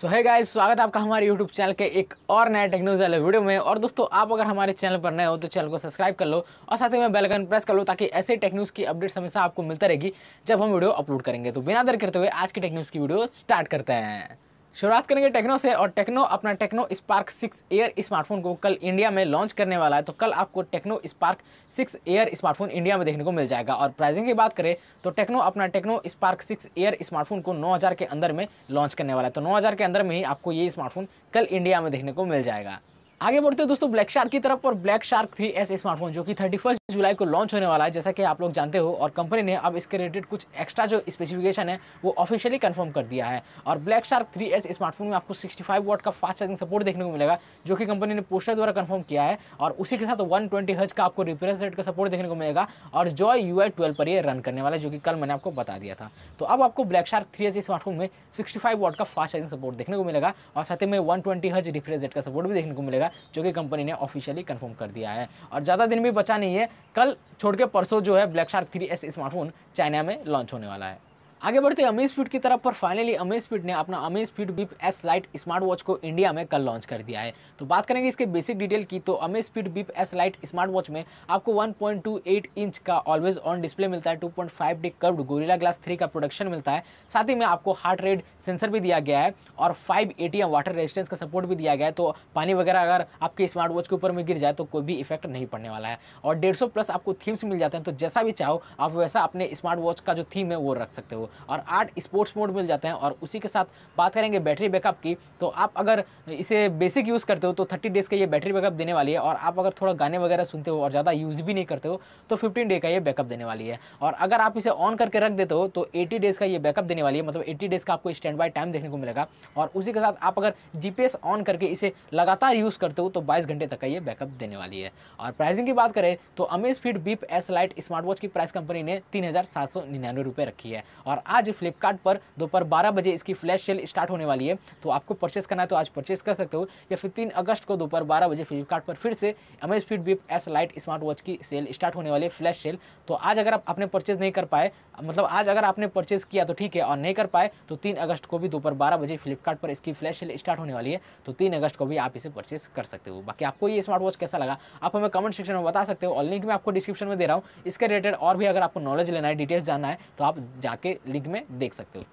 सो है गाइस, स्वागत है आपका हमारे यूट्यूब चैनल के एक और नए टेक्नोलॉजी वाले वीडियो में। और दोस्तों, आप अगर हमारे चैनल पर नए हो तो चैनल को सब्सक्राइब कर लो और साथ ही में बेल आइकन प्रेस कर लो ताकि ऐसे टेक न्यूज़ की अपडेट्स हमेशा आपको मिलता रहेगी जब हम वीडियो अपलोड करेंगे। तो बिना देर करते हुए आज की टेक न्यूज़ की वीडियो स्टार्ट करते हैं। शुरुआत करेंगे टेक्नो से। और टेक्नो अपना टेक्नो स्पार्क 6 एयर स्मार्टफोन को कल इंडिया में लॉन्च करने वाला है। तो कल आपको Tecno Spark 6 air smartphone India में देखने को मिल जाएगा। और प्राइसिंग की बात करें तो टेक्नो अपना टेक्नो स्पार्क 6 एयर स्मार्टफोन को 9000 के अंदर में लॉन्च करने वाला है। तो 9000 के अंदर में ही आपको ये स्मार्टफोन कल इंडिया में देखने को मिल जाएगा। आगे बढ़ते हैं दोस्तों ब्लैक शार्क की तरफ। और ब्लैक शार्क 3S स्मार्टफोन जो कि 31 जुलाई को लॉन्च होने वाला है, जैसा कि आप लोग जानते हो। और कंपनी ने अब इसके रिलेटेड कुछ एक्स्ट्रा जो स्पेसिफिकेशन है वो ऑफिशियली कंफर्म कर दिया है। और ब्लैक शार्क 3S स्मार्टफोन में आपको 65 वॉट का फास्ट चार्जिंग सपोर्ट देखने को मिलेगा, जो कि कंपनी ने पोस्टर द्वारा कंफर्म किया है। और उसी के साथ 120 हर्ट्ज का आपको रिफ्रेश रेट का सपोर्ट देखने को मिलेगा। और जॉय UI 12 पर ये रन करने वाला है, जो कि कल मैंने आपको बता दिया था। तो अब आपको ब्लैक शार्क 3S स्मार्टफोन में 65 वॉट का फास्ट चार्जिंग सपोर्ट देखने को मिलेगा और साथ ही में 120 हर्ट्ज रिफ्रेश रेट का सपोर्ट भी देखने को मिलेगा, जो कि कंपनी ने ऑफिशियली कंफर्म कर दिया है। और ज़्यादा दिन भी बचा नहीं है, कल छोड़ के परसों जो है black shark 3S smartphone China में लॉन्च होने वाला है। आगे बढ़ते हैं अमेजफिट की तरफ। पर फाइनली अमेजफिट ने अपना Amazfit whip S light smart watch को इंडिया में कल लॉन्च कर दिया है। तो बात करेंगे इसके बेसिक डिटेल की। तो Amazfit whip S light smart watch में आपको 1.28 इंच का ऑलवेज ऑन डिस्प्ले मिलता है, 2.5D कर्व्ड गोरिल्ला ग्लास 3 का प्रोडक्शन मिलता है। साथ ही में आपको हार्ट रेट सेंसर भी दिया गया है और 5 ATM वाटर रेजिस्टेंस का सपोर्ट भी दिया गया है। तो पानी वगैरह अगर आपके स्मार्ट वॉच के ऊपर में गिर जाए तो कोई भी इफेक्ट नहीं पड़ने वाला है। और 150 प्लस आपको थीम्स मिल जाते हैं, तो जैसा भी चाहो आप वैसा अपने स्मार्ट वॉच का जो थीम है वो रख सकते हो। और 8 स्पोर्ट्स मोड मिल जाते हैं। और उसी के साथ बात करेंगे बैटरी बैकअप की, तो आप अगर इसे बेसिक यूज़ करते हो तो 30 डेज़ का ये बैटरी बैकअप देने वाली है। और आप अगर थोड़ा गाने वगैरह सुनते हो और ज़्यादा यूज़ भी नहीं करते हो तो 15 डे का ये बैकअप देने वाली है। और अगर आप इसे ऑन करके रख देते हो तो 80 डेज़ का ये बैकअप देने वाली है, मतलब 80 डेज़ का आपको स्टैंड बाय टाइम देखने को मिलेगा। और उसी के साथ आप अगर GPS ऑन करके इसे लगातार यूज़ करते हो तो 22 घंटे तक का ये बैकअप देने वाली है। और प्राइसिंग की बात करें तो Amazfit whip S light smart watch की प्राइस कंपनी ने 3799 रुपये रखी है। और आज फ्लिपकार्ट पर दोपहर 12 बजे इसकी फ्लैश सेल स्टार्ट होने वाली है। तो आपको परचेस करना है तो आज परचेस कर सकते हो, या फिर 3 अगस्त को दोपहर 12 बजे फ्लिपकार्ट पर फिर से Amazfit whip S light smart watch की सेल स्टार्ट होने वाली है, फ्लैश सेल। तो आज अगर आप आपने परचेस नहीं कर पाए, मतलब आज अगर आपने परचेस किया तो ठीक है, और नहीं कर पाए तो 3 अगस्त को भी दोपहर 12 बजे फ्लिपकार्ट पर इसकी फ्लैश सेल स्टार्ट होने वाली है। तो 3 अगस्त को भी आप इसे परचेस कर सकते हो। बाकी आपको ये स्मार्ट वॉच कैसा लगा आप हमें कमेंट सेक्शन में बता सकते हो, और लिंक मैं आपको डिस्क्रिप्शन में दे रहा हूँ। इसके रिलेटेड और भी अगर आपको नॉलेज लेना है, डिटेल्स जानना है, तो आप जाके लिंक में देख सकते हो।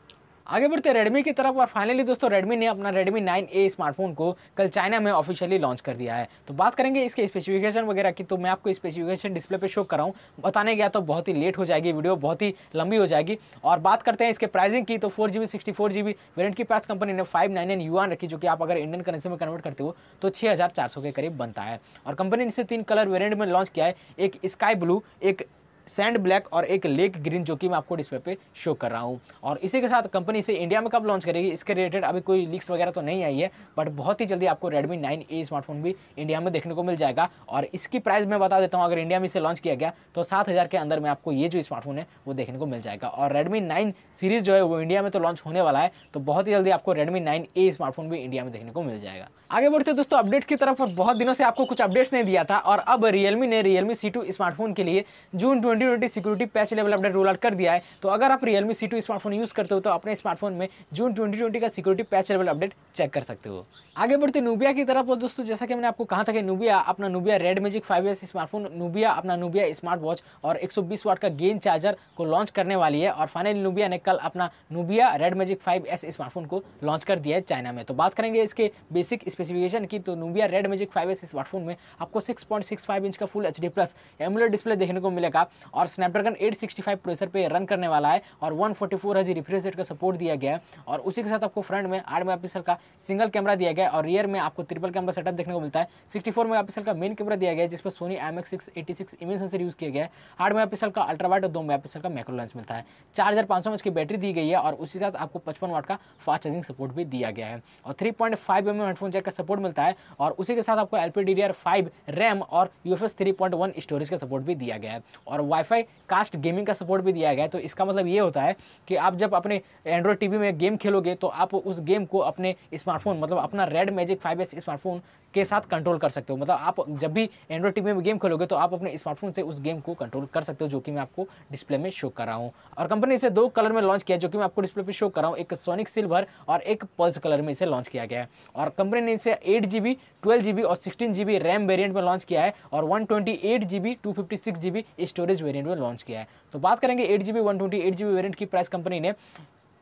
आगे बढ़ते हैं रेडमी की तरफ। और फाइनली दोस्तों रेडमी ने अपना रेडमी 9A स्मार्टफोन को कल चाइना में ऑफिशियली लॉन्च कर दिया है। तो बात करेंगे इसके स्पेसिफिकेशन वगैरह की, तो मैं आपको स्पेसिफिकेशन डिस्प्ले पे शो कर रहा हूँ। बताने गया तो बहुत ही लेट हो जाएगी, वीडियो बहुत ही लंबी हो जाएगी। और बात करते हैं इसके प्राइसिंग की, तो 4GB 64GB वेरिएंट की प्राइस कंपनी ने 599 युआन रखी, जो कि आप अगर इंडियन करेंसी में कन्वर्ट करते हो तो 6400 के करीब बनता है। और कंपनी ने इसे 3 कलर वेरिएंट में लॉन्च किया है, एक स्काई ब्लू, एक सैंड ब्लैक और एक लेक ग्रीन, जो कि मैं आपको डिस्प्ले पे शो कर रहा हूं। और इसी के साथ कंपनी इसे इंडिया में कब लॉन्च करेगी इसके रिलेटेड अभी कोई लीक्स वगैरह तो नहीं आई है, बट बहुत ही जल्दी आपको रेडमी 9A स्मार्टफोन भी इंडिया में देखने को मिल जाएगा। और इसकी प्राइस मैं बता देता हूं, अगर इंडिया में इसे लॉन्च किया गया तो 7000 के अंदर में आपको ये जो स्मार्टफोन है वो देखने को मिल जाएगा। और रेडमी 9 सीरीज जो है वो इंडिया में तो लॉन्च होने वाला है, तो बहुत ही जल्दी आपको रेडमी 9A स्मार्टफोन भी इंडिया में देखने को मिल जाएगा। आगे बढ़ते दोस्तों अपडेट्स की तरफ। और बहुत दिनों से आपको कुछ अपडेट्स नहीं दिया था, और अब रियलमी ने Realme C2 स्मार्टफोन के लिए जून 2020 security patch level update roll out कर दिया है। तो अगर आप Realme C2 स्मार्टफोन यूज करते हो तो अपने स्मार्टफोन में जून 2020 का security patch level update check कर सकते हो। आगे बढ़ते नुबिया की तरफ। और दोस्तों जैसा कि मैंने आपको कहा था कि नुबिया अपना Nubia red magic 5S smartphone, Nubia अपना नुबिया स्मार्ट वॉच और 120 वाट का गेन चार्जर को लॉन्च करने वाली है। और फाइनली नुबिया ने कल अपना Nubia red magic 5S smartphone को लॉन्च कर दिया है चाइना में। तो बात करेंगे इसके बेसिक स्पेसिफिकेशन की, तो Nubia red magic 5S smartphone में आपको 6.65 इंच का full HD plus AMOLED display देखने को मिलेगा। और स्नैपड्रैगन 865 प्रोसेसर पे रन करने वाला है। और 144 हर्ट्ज रिफ्रेश रेट का सपोर्ट दिया गया है। और उसी के साथ आपको फ्रंट में 8 मेगापिक्सल का सिंगल कैमरा दिया गया है, और रियर में आपको ट्रिपल कैमरा सेटअप देखने को मिलता है। 64 मेगापिक्सल का मेन कैमरा दिया गया है, जिस पर Soni IMX686 image sensor use किया गया है। 8 मेगापिक्सल का अल्ट्रा वाइड और 2 मेगापिक्सल का मैक्रो लेंस मिलता है। 4500 mAh की बैटरी दी गई है, और उसी के साथ आपको 55 वाट का फास्ट चार्जिंग सपोर्ट भी दिया गया है। और 3.5mm हेडफोन जैक का सपोर्ट मिलता है। और उसी के साथ आपको LPDDR5 रैम और UFS 3.1 स्टोरेज का सपोर्ट भी दिया गया है। और वाईफाई कास्ट गेमिंग का सपोर्ट भी दिया गया है। तो इसका मतलब ये होता है कि आप जब अपने एंड्रॉयड टीवी में गेम खेलोगे तो आप उस गेम को अपने स्मार्टफोन मतलब अपना रेड मैजिक 5S स्मार्टफोन के साथ कंट्रोल कर सकते हो। मतलब आप जब भी एंड्रॉयड टीवी में गेम खेलोगे तो आप अपने स्मार्टफोन से उस गेम को कंट्रोल कर सकते हो, जो कि मैं आपको डिस्प्ले में शो कर रहा हूँ। और कंपनी इसे 2 कलर में लॉन्च किया है, जो कि मैं आपको डिस्प्ले पे शो कर रहा हूँ, एक सोनिक सिल्वर और एक पल्स कलर में इसे लॉन्च किया गया है। और कंपनी ने इसे 8GB 12GB और 16GB रैम वेरिएंट में लॉन्च किया है और 128GB 256GB स्टोरेज वेरिएंट में लॉन्च किया है। तो बात करेंगे 8GB 128GB वेरिएंट की प्राइस कंपनी ने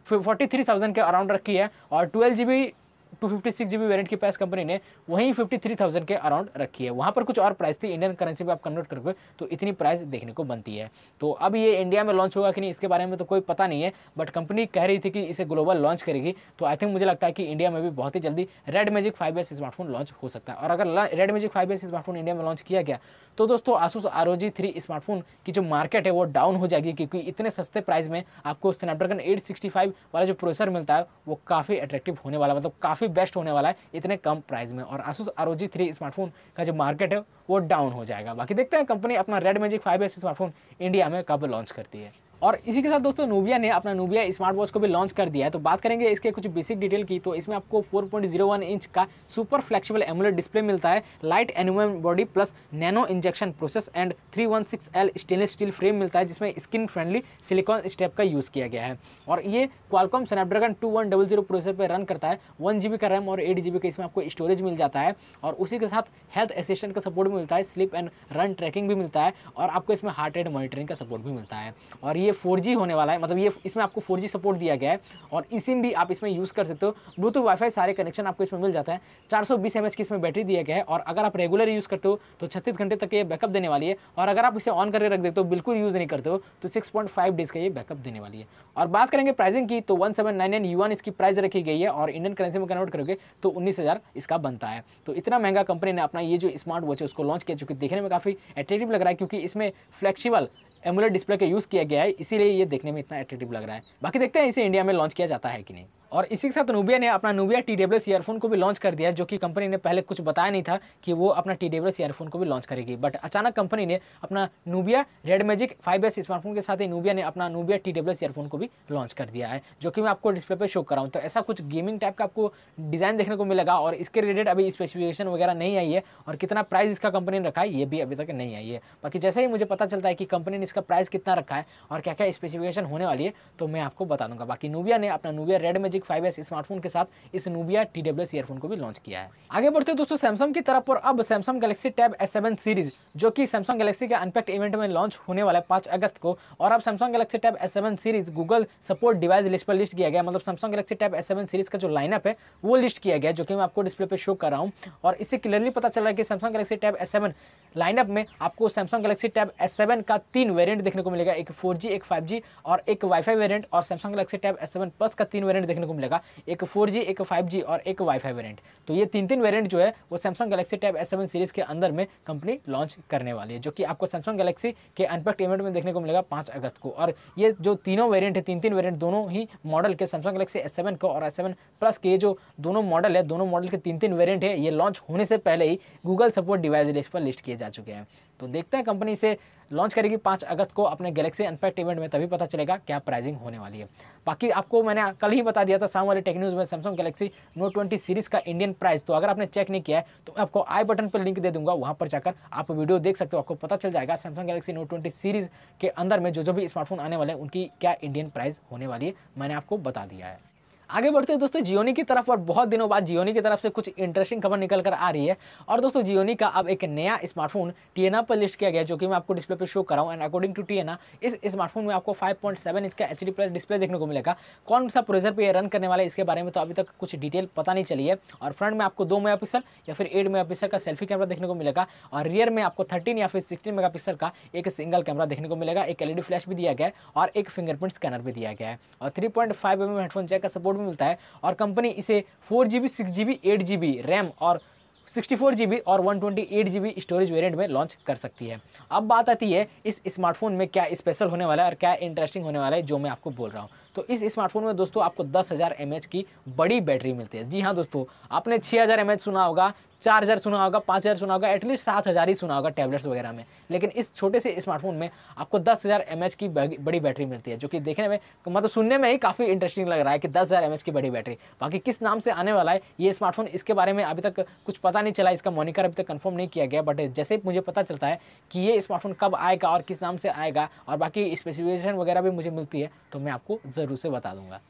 43,000 के अराउंड रखी है और 12GB 256GB वेरिएंट की प्राइस कंपनी ने वहीं 53,000 के अराउंड रखी है। वहाँ पर कुछ और प्राइस थी, इंडियन करेंसी में आप कन्वर्ट करोगे तो इतनी प्राइस देखने को बनती है। तो अब ये इंडिया में लॉन्च होगा कि नहीं इसके बारे में तो कोई पता नहीं है, बट कंपनी कह रही थी कि इसे ग्लोबल लॉन्च करेगी। तो आई थिंक मुझे लगता है कि इंडिया में भी बहुत ही जल्दी red magic 5S smartphone launch हो सकता है। और अगर red magic 5S smartphone India में लॉन्च किया गया तो दोस्तों आसूस ROG 3 स्मार्टफोन की जो मार्केट है वो डाउन हो जाएगी, क्योंकि इतने सस्ते प्राइस में आपको स्नैपड्रैगन 865 वाला जो प्रोसेसर मिलता है वो काफ़ी अट्रैक्टिव होने वाला, मतलब काफ़ी बेस्ट होने वाला है इतने कम प्राइस में। और आसूस ROG 3 स्मार्टफोन का जो मार्केट है वो डाउन हो जाएगा। बाकी देखते हैं कंपनी अपना red magic 5S smartphone India में कब लॉन्च करती है। और इसी के साथ दोस्तों नूबिया ने अपना नूबिया स्मार्ट वॉच को भी लॉन्च कर दिया है। तो बात करेंगे इसके कुछ बेसिक डिटेल की। तो इसमें आपको 4.01 इंच का सुपर फ्लेक्सिबल एमोलेड डिस्प्ले मिलता है, light aluminium body plus nano injection process and 316L stainless steel frame मिलता है, जिसमें स्किन फ्रेंडली सिलिकॉन स्टेप का यूज़ किया गया है। और ये क्वालकॉम स्नैपड्रैगन 2100 प्रोसेसर पर रन करता है। 1GB का रैम और 8GB का इसमें आपको स्टोरेज मिल जाता है। और उसी के साथ हेल्थ असिस्टेंट का सपोर्ट भी मिलता है, स्लीप एंड रन ट्रैकिंग भी मिलता है और आपको इसमें हार्ट रेट मॉनिटरिंग का सपोर्ट भी मिलता है। और ये 4G होने वाला है, मतलब ये इसमें आपको 4G सपोर्ट दिया गया है और इसिम भी आप इसमें यूज़ कर सकते हो। ब्लूटूथ वाईफाई सारे कनेक्शन आपको इसमें मिल जाता है। 420 mAh की इसमें बैटरी दिया गया है और अगर आप रेगुलर यूज़ करते हो तो 36 घंटे तक ये बैकअप देने वाली है। और अगर आप इसे ऑन करके रख देते हो, बिल्कुल यूज़ नहीं करते हो, तो 6.5 डेज़ का ये बैकअप देने वाली है। और बात करेंगे प्राइसिंग की तो 1799 युआन इसकी प्राइस रखी गई है और इंडियन करेंसी में कन्वर्ट करोगे तो 19,000 इसका बनता है। तो इतना महंगा कंपनी ने अपना ये जो स्मार्ट वॉच है उसको लॉन्च किया, जो कि देखने में काफ़ी अट्रैक्टिव लग रहा है, क्योंकि इसमें फ्लेक्सिबल एमोलेड डिस्प्ले का यूज़ किया गया है, इसीलिए ये देखने में इतना अट्रैक्टिव लग रहा है। बाकी देखते हैं इसे इंडिया में लॉन्च किया जाता है कि नहीं। और इसी के साथ नूबिया ने अपना नूबिया TWS ईयरफोन को भी लॉन्च कर दिया है, जो कि कंपनी ने पहले कुछ बताया नहीं था कि वो अपना TWS ईयरफोन को भी लॉन्च करेगी। बट अचानक कंपनी ने अपना Nubia red magic 5S smartphone के साथ ही नूबिया ने अपना नूबिया TWS ईयरफोन को भी लॉन्च कर दिया है, जो कि मैं आपको डिस्प्ले पे शो कर रहा हूँ। तो ऐसा कुछ गेमिंग टाइप का आपको डिज़ाइन देखने को मिलेगा और इसके रिलेटेड अभी स्पेसिफिकेशन वगैरह नहीं आई है और कितना प्राइस इसका कंपनी ने रखा है ये भी अभी तक नहीं आई है। बाकी जैसे ही मुझे पता चलता है कि कंपनी ने इसका प्राइस कितना रखा है और क्या क्या स्पेसिफिकेशन होने वाली है तो मैं आपको बता दूंगा। बाकी नूबिया ने अपना Nubia red magic 5S smartphone के साथ इस नूबिया TWS ईयरफोन को भी लॉन्च किया है। आगे बढ़ते हैं दोस्तों सैमसंग की तरफ, और अब Samsung Galaxy tab S7 series जो कि सैमसंग गैलेक्सी के अनपैक्ड इवेंट में लॉन्च होने वाला है 5 अगस्त को। और अब Samsung Galaxy tab S7 series Google support device list पर लिस्ट किया गया, मतलब Samsung Galaxy tab S7 series का जो लाइनअप है वो लिस्ट किया गया, जो कि मैं आपको डिस्प्ले पे शो कर रहा हूँ। और इससे क्लियरली पता चल रहा है कि Samsung Galaxy tab S7 lineup में आपको सैमसंग गैलेक्सी टैब S7 का 3 वेरिएंट देखने को मिलेगा, एक 4G, एक 5G और एक वाईफाई वेरिएंट। और Samsung Galaxy tab S7 plus का 3 वेरिएंट देखने को मिलेगा, एक 4G, एक 5G और एक वाईफाई वेरिएंट। तो ये 3 वेरिएंट जो है वो Samsung Galaxy tab S7 series के अंदर में कंपनी लॉन्च करने वाली है, जो कि आपको सैमसंग गैलेक्सी के अनपैक्ड इवेंट में देखने को मिलेगा 5 अगस्त को। और ये जो तीनों वेरिएंट है, 3 वेरिएंट दोनों ही मॉडल के सैमसंग गैलेक्सी S7 को और S7 प्लस के जो दोनों मॉडल है, दोनों मॉडल के 3 वेरिएंट है, ये लॉन्च होने से पहले ही गूगल सपोर्ट डिवाइस लिस्ट पर लिस्ट किए जा चुके हैं। तो देखते हैं कंपनी इसे लॉन्च करेगी 5 अगस्त को अपने गैलेक्सी अनपैक्ड इवेंट में, तभी पता चलेगा क्या प्राइसिंग होने वाली है। बाकी आपको मैंने कल ही बता दिया था शाम वाले टेक न्यूज़ में सैमसंग गैलेक्सी नोट 20 सीरीज़ का इंडियन प्राइस। तो अगर आपने चेक नहीं किया है तो मैं आपको आई बटन पर लिंक दे दूंगा, वहाँ पर जाकर आप वीडियो देख सकते हो, आपको पता चल जाएगा सैमसंग गैलेक्सी नोट 20 सीरीज़ के अंदर में जो भी स्मार्टफोन आने वाले हैं उनकी क्या इंडियन प्राइस होने वाली है, मैंने आपको बता दिया है। आगे बढ़ते हैं दोस्तों जियोनी की तरफ, और बहुत दिनों बाद जियोनी की तरफ से कुछ इंटरेस्टिंग खबर निकल कर आ रही है। और दोस्तों जियोनी का अब एक नया स्मार्टफोन टीएनए पर लिस्ट किया गया, जो कि मैं आपको डिस्प्ले पे शो कर रहा हूँ। एंड अकॉर्डिंग टू टीएनए इस स्मार्टफोन में आपको 5.7 इंच का HD प्लस डिस्प्ले देखने को मिलेगा। कौन सा प्रोसेसर पे ये रन करने वाला है इसके बारे में तो अभी तक कुछ डिटेल पता नहीं चली है। और फ्रंट में आपको 2 मेगापिक्सल या फिर 8 मेगापिक्सल का सेल्फी कैमरा देखने को मिलेगा, और रियर में आपको 13 या फिर 16 मेगापिक्सल का एक सिंगल कैमरा देखने को मिलेगा। एक LED फ्लैश भी दिया गया है और एक फिंगरप्रिंट स्कैनर भी दिया गया है, और 3.5 mm हेडफोन जैक का सपोर्ट भी मिलता है। और कंपनी इसे 4GB, 6GB, 8GB रैम और 64GB और 128GB स्टोरेज वेरिएंट में लॉन्च कर सकती है। अब बात आती है इस स्मार्टफोन में क्या स्पेशल होने वाला है और क्या इंटरेस्टिंग होने वाला है, जो मैं आपको बोल रहा हूँ। तो इस स्मार्टफोन में दोस्तों आपको 10,000 mAh की बड़ी बैटरी मिलती है। जी हाँ दोस्तों, आपने 6,000 mAh सुना होगा, 4,000 सुना होगा, 5,000 सुना होगा, एटलीस्ट 7,000 ही सुना होगा टैबलेट्स वगैरह में, लेकिन इस छोटे से स्मार्टफोन में आपको 10,000 mAh की बड़ी बैटरी मिलती है, जो कि देखने में मतलब सुनने में ही काफ़ी इंटरेस्टिंग लग रहा है कि 10,000 mAh की बड़ी बैटरी। बाकी किस नाम से आने वाला है ये स्मार्टफोन, इसके बारे में अभी तक कुछ पता नहीं चला, इसका मॉनिकर अभी तक कंफर्म नहीं किया गया, बट जैसे मुझे पता चलता है कि ये स्मार्टफोन कब आएगा और किस नाम से आएगा और बाकी स्पेसिफिकेशन वगैरह भी मुझे मिलती है तो मैं आपको ज़रूर से बता दूंगा।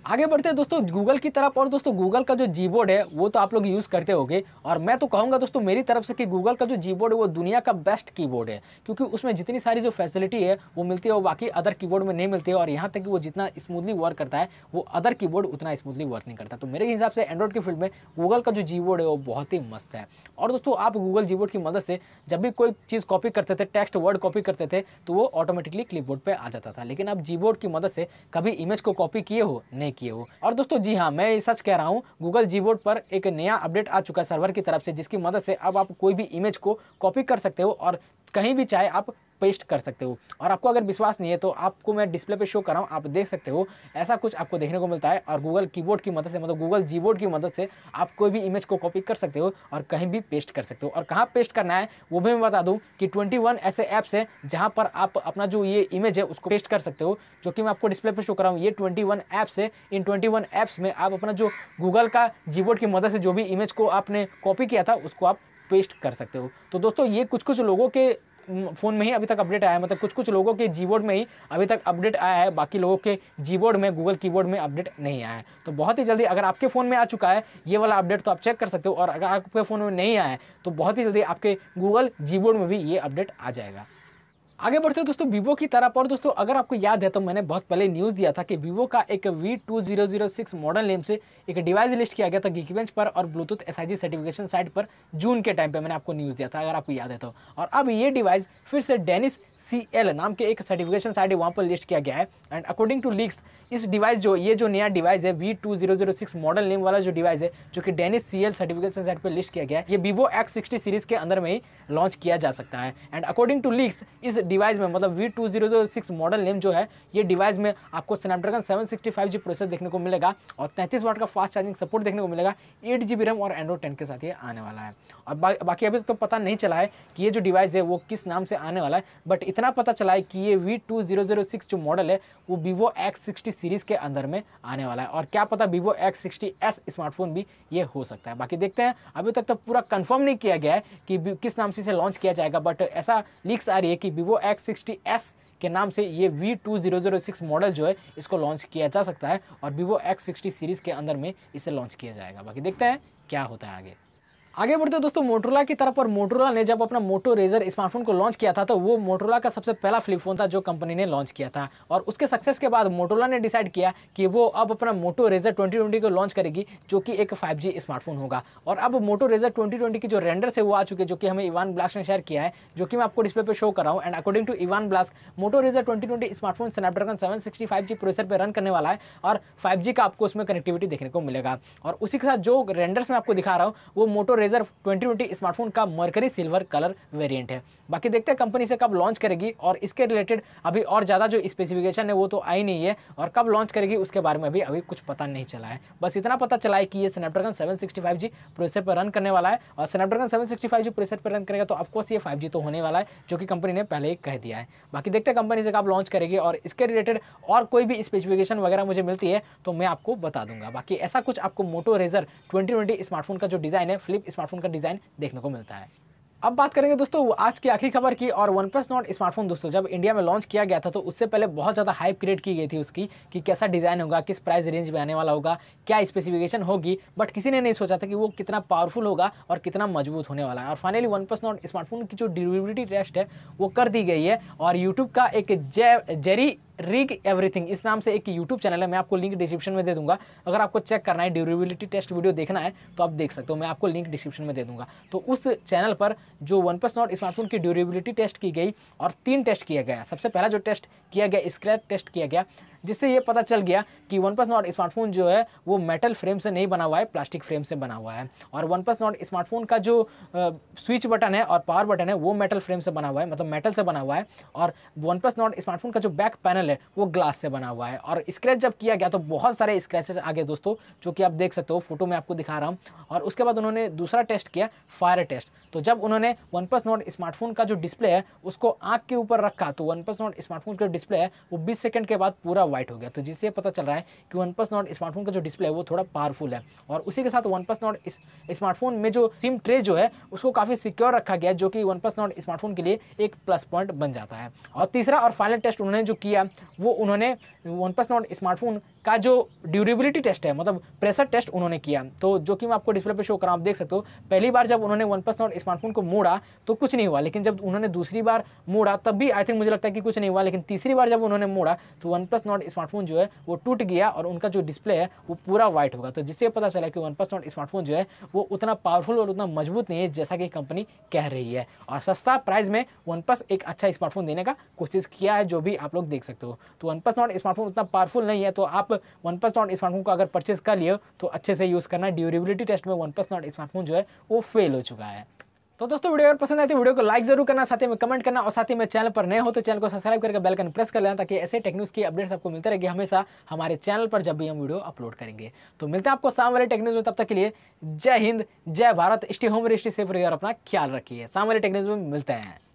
आगे बढ़ते हैं दोस्तों गूगल की तरफ। और दोस्तों गूगल का जो Gboard है वो तो आप लोग यूज़ करते होंगे, और मैं तो कहूँगा दोस्तों मेरी तरफ से कि गूगल का जो Gboard है वो दुनिया का बेस्ट कीबोर्ड है, क्योंकि उसमें जितनी सारी जो फैसिलिटी है वो मिलती है वो बाकी अदर कीबोर्ड में नहीं मिलती है, और यहाँ तक कि वो जितना स्मूथली वर्क करता है वो अदर कीबोर्ड उतना स्मूथली वर्क नहीं करता। तो मेरे हिसाब से एंड्रॉइड की फील्ड में गूगल का जो Gboard है वो बहुत ही मस्त है। और दोस्तों आप गूगल Gboard की मदद से जब भी कोई चीज़ कॉपी करते थे, टेक्स्ट वर्ड कॉपी करते थे, तो वो ऑटोमेटिकली क्लिपबोर्ड पर आ जाता था, लेकिन अब Gboard की मदद से कभी इमेज को कॉपी किए हो, नहीं किए हो। और दोस्तों जी हाँ, मैं ये सच कह रहा हूँ, गूगल Gboard पर एक नया अपडेट आ चुका है सर्वर की तरफ से, जिसकी मदद से अब आप कोई भी इमेज को कॉपी कर सकते हो और कहीं भी चाहे आप पेस्ट कर सकते हो। और आपको अगर विश्वास नहीं है तो आपको मैं डिस्प्ले पे शो कर रहा हूँ, आप देख सकते हो, ऐसा कुछ आपको देखने को मिलता है। और गूगल कीबोर्ड की मदद से, मतलब गूगल Gboard की मदद से आप कोई भी इमेज को कॉपी कर सकते हो और कहीं भी पेस्ट कर सकते हो। और कहाँ पेस्ट करना है वो भी मैं बता दूँ कि 21 ऐसे ऐप्स हैं जहाँ पर आप अपना जो ये इमेज है उसको पेस्ट कर सकते हो, जो कि मैं आपको डिस्प्ले पर शो कर रहा हूँ। ये 21 ऐप्स है, इन 21 ऐप्स में आप अपना जो गूगल का Gboard की मदद से जो भी इमेज को आपने कॉपी किया था उसको आप पेस्ट कर सकते हो। तो दोस्तों ये कुछ लोगों के फ़ोन में ही अभी तक अपडेट आया है, मतलब कुछ लोगों के Gboard में ही अभी तक अपडेट आया है, बाकी लोगों के Gboard में, गूगल कीबोर्ड में अपडेट नहीं आया है। तो बहुत ही जल्दी अगर आपके फ़ोन में आ चुका है ये वाला अपडेट तो आप चेक कर सकते हो, और अगर आपके फ़ोन में नहीं आया है तो बहुत ही जल्दी आपके गूगल Gboard में भी ये अपडेट आ जाएगा। आगे बढ़ते हैं दोस्तों वीवो की तरफ। और दोस्तों अगर आपको याद है तो मैंने बहुत पहले न्यूज़ दिया था कि वीवो का एक V2006 मॉडल नेम से एक डिवाइस लिस्ट किया गया था Geekbench पर और ब्लूटूथ SIG सर्टिफिकेशन साइट पर जून के टाइम पे मैंने आपको न्यूज़ दिया था, अगर आपको याद है तो। और अब ये डिवाइस फिर से डेनिस CL नाम के एक सर्टिफिकेशन साइट है वहाँ पर लिस्ट किया गया है। एंड अकॉर्डिंग टू लीक्स इस डिवाइस जो नया डिवाइस है V2006 मॉडल नेम वाला जो डिवाइस है, जो कि डेनिस CL सर्टिफिकेशन साइट पर लिस्ट किया गया है, ये Vivo X60 सीरीज़ के अंदर में ही लॉन्च किया जा सकता है। एंड अकॉर्डिंग टू लीक्स इस डिवाइस में, मतलब V2006 मॉडल नेम जो है, ये डिवाइस में आपको स्नैपड्रैगन 765G प्रोसेसर देखने को मिलेगा और 33 वाट का फास्ट चार्जिंग सपोर्ट देखने को मिलेगा, 8GB रैम और एंड्रॉइड 10 के साथ ये आने वाला है। और बाकी अभी तो पता नहीं चला है कि ये जो डिवाइस है वो किस नाम से आने वाला है, बट इतना पता चला है कि ये V2006 जो मॉडल है वो Vivo X60 सीरीज़ के अंदर में आने वाला है। और क्या पता Vivo X60s स्मार्टफोन भी ये हो सकता है, बाकी देखते हैं। अभी तक तो पूरा कंफर्म नहीं किया गया है कि किस नाम से इसे लॉन्च किया जाएगा, बट ऐसा लीक्स आ रही है कि Vivo X60s के नाम से ये V2006 मॉडल जो है इसको लॉन्च किया जा सकता है और Vivo X60 सीरीज़ के अंदर में इसे लॉन्च किया जाएगा। बाकी देखते हैं क्या होता है आगे बढ़ते हैं दोस्तों मोटोरोला की तरफ। और मोटोरोला ने जब अपना मोटो रेजर स्मार्टफोन को लॉन्च किया था तो वो मोटोरोला का सबसे पहला फ्लिप फोन था जो कंपनी ने लॉन्च किया था। और उसके सक्सेस के बाद मोटोरोला ने डिसाइड किया कि वो अब अपना मोटो रेजर 2020 को लॉन्च करेगी, जो कि एक 5G स्मार्टफोन होगा। और अब मोटो रेजर 2020 की जो रेंडर्स है वो आ चुके हैं, जो कि हमें इवान ब्लास्ट ने शेयर किया है, जो कि मैं आपको डिस्प्ले पे शो कर रहा हूँ। And according to Evan Blass, Moto Razr 2020 smartphone Snapdragon 765G processor पर रन करने वाला है और 5G का आपको उसमें कनेक्टिविटी देखने को मिलेगा। और उसी के साथ जो रेंडर्स मैं आपको दिखा रहा हूँ वो मोटो रेजर 2020 स्मार्टफोन का मरकरी सिल्वर कलर वेरिएंट है। बाकी देखते हैं कंपनी से कब लॉन्च करेगी, और इसके रिलेटेड अभी और ज़्यादा जो स्पेसिफिकेशन है वो तो आई नहीं है, और कब लॉन्च करेगी उसके बारे में भी अभी कुछ पता नहीं चला है। बस इतना पता चला है कि ये स्नैपड्रैगन 765G प्रोसेसर पर रन करने वाला है, और स्नैपड्रैगन 765G प्रोसेसर पर रन करेगा तो ऑफकोर्स ये 5G तो होने वाला है, जो कि कंपनी ने पहले ही कह दिया है। बाकी देखते हैं कंपनी से कब लॉन्च करेगी, और इसके रिलेटेड और कोई भी स्पेसिफिकेशन वगैरह मुझे मिलती है तो मैं आपको बता दूंगा। बाकी ऐसा कुछ आपको मोटो रेजर 2020 स्मार्टफोन का जो डिज़ाइन है, फ्लिप स्मार्टफोन का डिज़ाइन देखने को मिलता है। अब बात करेंगे दोस्तों आज की आखिरी खबर की। और OnePlus Nord स्मार्टफोन दोस्तों जब इंडिया में लॉन्च किया गया था तो उससे पहले बहुत ज़्यादा हाइप क्रिएट की गई थी उसकी, कि कैसा डिज़ाइन होगा, किस प्राइस रेंज में आने वाला होगा, क्या स्पेसिफिकेशन होगी, बट किसी ने नहीं सोचा था कि वो कितना पावरफुल होगा और कितना मजबूत होने वाला है। और फाइनली OnePlus Nord स्मार्टफोन की जो ड्यूरेबिलिटी टेस्ट है वो कर दी गई है, और यूट्यूब का एक जेरी रिग एवरीथिंग इस नाम से एक यूट्यूब चैनल है, मैं आपको लिंक डिस्क्रिप्शन में दे दूंगा। अगर आपको चेक करना है, ड्यूरेबिलिटी टेस्ट वीडियो देखना है तो आप देख सकते हो, मैं आपको लिंक डिस्क्रिप्शन में दे दूंगा। तो उस चैनल पर जो OnePlus Nord स्मार्टफोन की ड्यूरेबिलिटी टेस्ट की गई और 3 टेस्ट किया गया। सबसे पहला जो टेस्ट किया गया स्क्रैच टेस्ट किया गया, जिससे ये पता चल गया कि वन प्लस नॉट स्मार्टफोन जो है वो मेटल फ्रेम से नहीं बना हुआ है, प्लास्टिक फ्रेम से बना हुआ है। और वन प्लस नॉट स्मार्टफोन का जो स्विच बटन है और पावर बटन है वो मेटल फ्रेम से बना हुआ है, मतलब मेटल से बना हुआ है। और वन प्लस नॉट स्मार्टफोन का जो बैक पैनल है वो ग्लास से बना हुआ है। और स्क्रैच जब किया गया तो बहुत सारे स्क्रैचेस आ गए दोस्तों, जो कि आप देख सकते हो, फोटो में आपको दिखा रहा हूँ। और उसके बाद उन्होंने दूसरा टेस्ट किया, फायर टेस्ट। तो जब उन्होंने वन प्लस नॉट स्मार्टफोन का जो डिस्प्ले है उसको आंख के ऊपर रखा तो वन प्लस नॉट स्मार्टफोन का डिस्प्ले है वो 20 सेकंड के बाद पूरा व्हाइट हो गया। तो जिससे पता चल रहा है कि वन प्लस नॉट स्मार्टफोन का जो डिस्प्ले है वो थोड़ा पावरफुल है। और उसी के साथ वन प्लस नॉट स्मार्टफोन में जो सिम ट्रे जो है उसको काफ़ी सिक्योर रखा गया है, जो कि वन प्लस नॉट स्मार्टफोन के लिए एक प्लस पॉइंट बन जाता है। और तीसरा और फाइनल टेस्ट उन्होंने जो किया वो उन्होंने वन प्लस नॉट स्मार्टफोन का जो ड्यूरेबिलिटी टेस्ट है, मतलब प्रेशर टेस्ट उन्होंने किया। तो जो कि मैं आपको डिस्प्ले पे शो कर रहा हूं, आप देख सकते हो, पहली बार जब उन्होंने वन प्लस नॉट स्मार्टफोन को मोड़ा तो कुछ नहीं हुआ, लेकिन जब उन्होंने दूसरी बार मोड़ा तब भी आई थिंक मुझे लगता है कि कुछ नहीं हुआ, लेकिन तीसरी बार जब उन्होंने मोड़ा तो वन प्लस नॉट स्मार्टफोन जो है वो टूट गया और उनका जो डिस्प्ले है वो पूरा व्हाइट होगा। तो जिससे पता चला कि वन प्लस नॉट स्मार्टफोन जो है वो उतना पावरफुल और उतना मजबूत नहीं है जैसा कि कंपनी कह रही है। और सस्ता प्राइस में वन प्लस एक अच्छा स्मार्टफोन देने का कोशिश किया है, जो भी आप लोग देख सकते हो। तो वन प्लस नॉट स्मार्टफोन उतना पावरफुल नहीं है, तो आप वन प्लस नॉट स्मार्टफोन को अगर परचेज कर लिए तो अच्छे से यूज़ करना। ड्यूरेबिलिटी टेस्ट में वन प्लस नॉट स्मार्टफोन जो है वो फेल हो चुका है। तो दोस्तों वीडियो अगर पसंद आए तो वीडियो को लाइक जरूर करना, साथ ही में कमेंट करना, और साथ ही में चैनल पर नए हो तो चैनल को सब्सक्राइब करके बेल आइकन प्रेस कर लेना, ताकि ऐसे टेक न्यूज़ की अपडेट्स आपको मिलते रहेगी हमेशा हमारे चैनल पर जब भी हम वीडियो अपलोड करेंगे। तो मिलते हैं आपको शाम वाले टेक न्यूज़ में, तब तक के लिए जय हिंद, जय Bharat, stay home, stay safe रहिए और अपना ख्याल रखिए। शाम वाले टेक न्यूज़ में मिलते हैं।